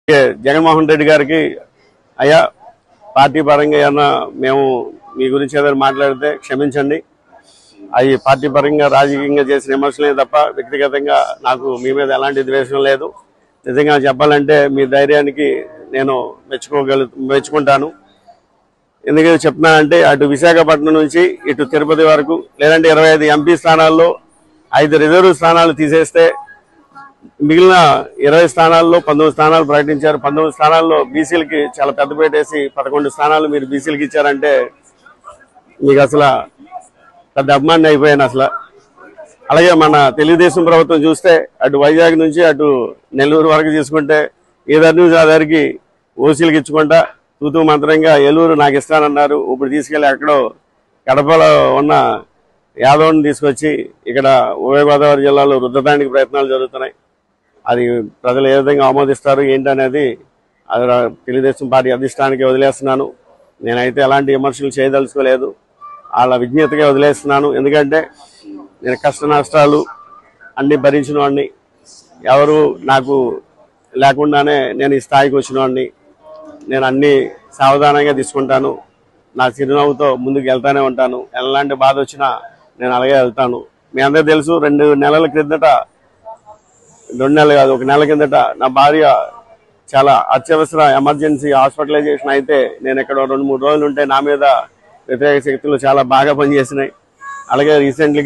జగన్మోహన్ రెడ్డి గారికి అయ్యా పార్టీ పరంగా ఏమన్నా మేము మీ గురించి ఏదైనా మాట్లాడితే క్షమించండి. అవి పార్టీ పరంగా రాజకీయంగా చేసిన విమర్శలే తప్ప వ్యక్తిగతంగా నాకు మీ మీద ఎలాంటి ద్వేషం లేదు. నిజంగా చెప్పాలంటే మీ ధైర్యానికి నేను మెచ్చుకుంటాను. ఎందుకంటే చెప్తున్నానంటే అటు విశాఖపట్నం నుంచి ఇటు తిరుపతి వరకు లేదంటే 25 ఎంపీ స్థానాల్లో 5 రిజర్వ్ స్థానాలు తీసేస్తే మిగిలిన 20 స్థానాల్లో 19 స్థానాలు ప్రకటించారు. 19 స్థానాల్లో బీసీలకి చాలా పెద్దపేట వేసి 11 స్థానాలు మీరు బీసీలకి ఇచ్చారంటే మీకు అసలు పెద్ద అభిమాని అయిపోయాను అసలు. అలాగే మన తెలుగుదేశం ప్రభుత్వం చూస్తే అటు వైజాగ్ నుంచి అటు నెల్లూరు వరకు తీసుకుంటే ఏదర్ ఆధారికి ఓసీలకు ఇచ్చుకుంటా తూతూ మంత్రంగా ఏలూరు నాకు ఇస్తానన్నారు. ఇప్పుడు తీసుకెళ్లి ఎక్కడో కడపలో ఉన్న యాదవ్ని తీసుకొచ్చి ఇక్కడ ఉభయ గోదావరి జిల్లాలో రుద్దడానికి ప్రయత్నాలు జరుగుతున్నాయి. అది ప్రజలు ఏ విధంగా ఆమోదిస్తారు ఏంటనేది అది తెలుగుదేశం పార్టీ అధిష్టానానికి వదిలేస్తున్నాను. నేనైతే ఎలాంటి విమర్శలు చేయదలుచుకోలేదు. వాళ్ళ విజ్ఞతగా వదిలేస్తున్నాను. ఎందుకంటే నేను కష్ట నష్టాలు అన్ని భరించిన వాడిని, ఎవరు నాకు లేకుండానే నేను ఈ స్థాయికి వచ్చిన వాడిని. నేను అన్ని సావధానంగా తీసుకుంటాను. నా చిరునవ్వుతో ముందుకు వెళ్తానే ఉంటాను. ఎలాంటి బాధ వచ్చినా నేను అలాగే వెళ్తాను. మీ అందరికీ తెలుసు 2 నెలల క్రిందట, 2 నెలలు కాదు 1 నెల కిందట నా భార్య చాలా అత్యవసర ఎమర్జెన్సీ హాస్పిటలైజేషన్ అయితే నేను ఇక్కడ 2-3 రోజులు ఉంటే నా మీద వ్యతిరేక శక్తులు చాలా బాగా పనిచేసినాయి. అలాగే రీసెంట్లీ